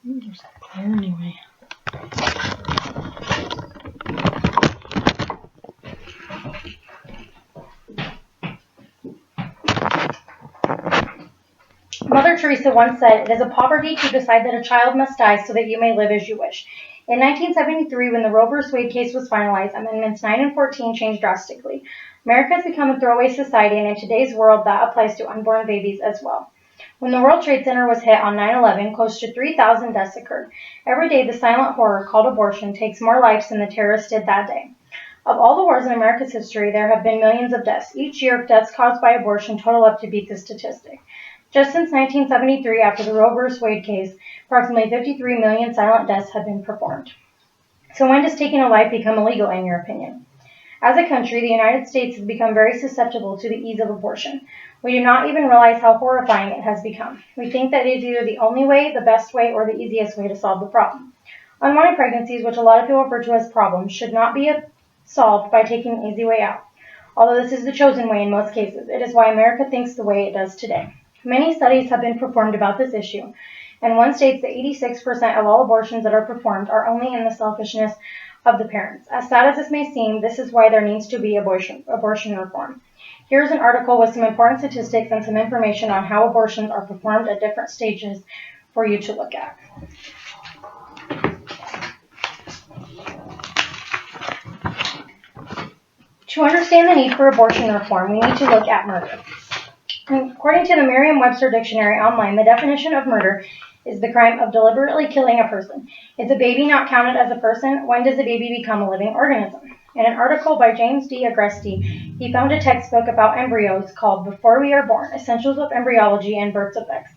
There's there anyway. Mother Teresa once said, "It is a poverty to decide that a child must die so that you may live as you wish." In 1973, when the Roe v. Wade case was finalized, Amendments 9 and 14 changed drastically. America has become a throwaway society, and in today's world, that applies to unborn babies as well. When the World Trade Center was hit on 9/11, close to 3,000 deaths occurred. Every day, the silent horror called abortion takes more lives than the terrorists did that day. Of all the wars in America's history, there have been millions of deaths. Each year, deaths caused by abortion total up to beat the statistic. Just since 1973, after the Roe v. Wade case, approximately 53 million silent deaths have been performed. So when does taking a life become illegal, in your opinion? As a country, the United States has become very susceptible to the ease of abortion. We do not even realize how horrifying it has become. We think that it is either the only way, the best way, or the easiest way to solve the problem. Unwanted pregnancies, which a lot of people refer to as problems, should not be solved by taking an easy way out. Although this is the chosen way in most cases, it is why America thinks the way it does today. Many studies have been performed about this issue, and one states that 86% of all abortions that are performed are only in the selfishness of the parents. As sad as this may seem, this is why there needs to be abortion reform. Here's an article with some important statistics and some information on how abortions are performed at different stages for you to look at. To understand the need for abortion reform, we need to look at murder. According to the Merriam-Webster Dictionary online, the definition of murder is the crime of deliberately killing a person. Is a baby not counted as a person? When does a baby become a living organism? In an article by James D. Agresti, he found a textbook about embryos called Before We Are Born, Essentials of Embryology and Birth Effects,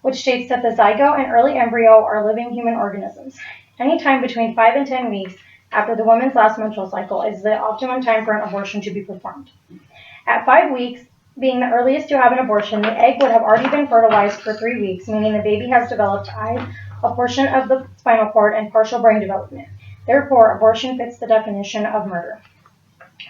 which states that the zygote and early embryo are living human organisms. Any time between 5 and 10 weeks after the woman's last menstrual cycle is the optimum time for an abortion to be performed. At 5 weeks, being the earliest to have an abortion, the egg would have already been fertilized for 3 weeks, meaning the baby has developed eyes, a portion of the spinal cord, and partial brain development. Therefore, abortion fits the definition of murder.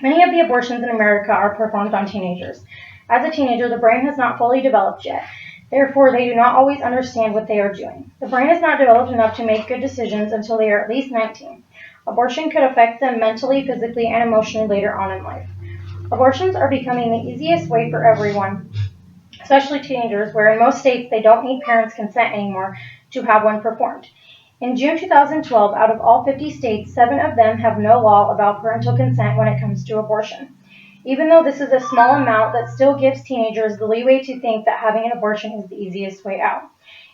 Many of the abortions in America are performed on teenagers. As a teenager, the brain has not fully developed yet. Therefore, they do not always understand what they are doing. The brain is not developed enough to make good decisions until they are at least 19. Abortion could affect them mentally, physically, and emotionally later on in life. Abortions are becoming the easiest way for everyone, especially teenagers, where in most states they don't need parents' consent anymore to have one performed. In June 2012, out of all 50 states, 7 of them have no law about parental consent when it comes to abortion. Even though this is a small amount, that still gives teenagers the leeway to think that having an abortion is the easiest way out.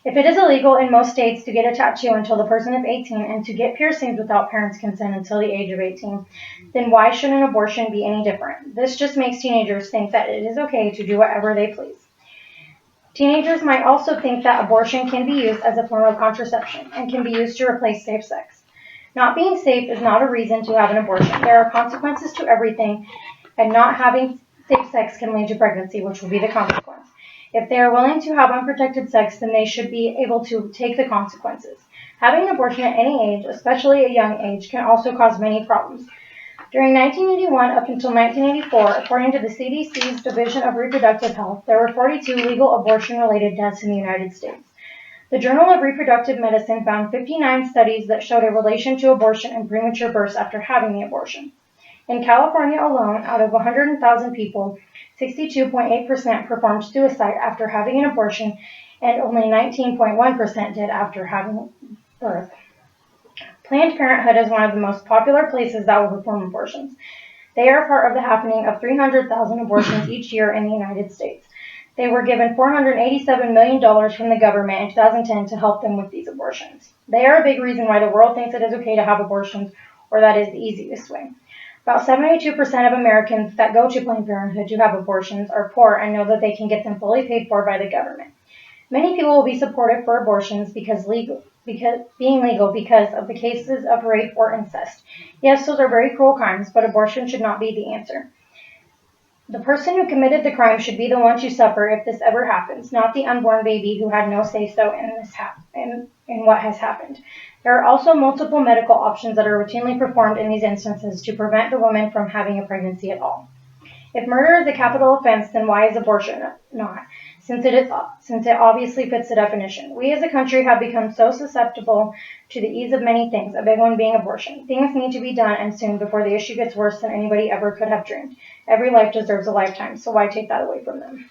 If it is illegal in most states to get a tattoo until the person is 18 and to get piercings without parents' consent until the age of 18, then why should an abortion be any different? This just makes teenagers think that it is okay to do whatever they please. Teenagers might also think that abortion can be used as a form of contraception and can be used to replace safe sex. Not being safe is not a reason to have an abortion. There are consequences to everything, and not having safe sex can lead to pregnancy, which will be the consequence. If they are willing to have unprotected sex, then they should be able to take the consequences. Having an abortion at any age, especially a young age, can also cause many problems. During 1981 up until 1984, according to the CDC's Division of Reproductive Health, there were 42 legal abortion-related deaths in the United States. The Journal of Reproductive Medicine found 59 studies that showed a relation to abortion and premature births after having the abortion. In California alone, out of 100,000 people, 62.8% performed suicide after having an abortion, and only 19.1% did after having birth. Planned Parenthood is one of the most popular places that will perform abortions. They are part of the happening of 300,000 abortions each year in the United States. They were given $487 million from the government in 2010 to help them with these abortions. They are a big reason why the world thinks it is okay to have abortions, or that is the easiest way. About 72% of Americans that go to Planned Parenthood to have abortions are poor and know that they can get them fully paid for by the government. Many people will be supportive for abortions being legal because of the cases of rape or incest. Yes, those are very cruel crimes, but abortion should not be the answer. The person who committed the crime should be the one to suffer if this ever happens, not the unborn baby who had no say-so in what has happened. There are also multiple medical options that are routinely performed in these instances to prevent the woman from having a pregnancy at all. If murder is a capital offense, then why is abortion not? since it obviously fits the definition. We as a country have become so susceptible to the ease of many things, a big one being abortion. Things need to be done and soon before the issue gets worse than anybody ever could have dreamed. Every life deserves a lifetime, so why take that away from them?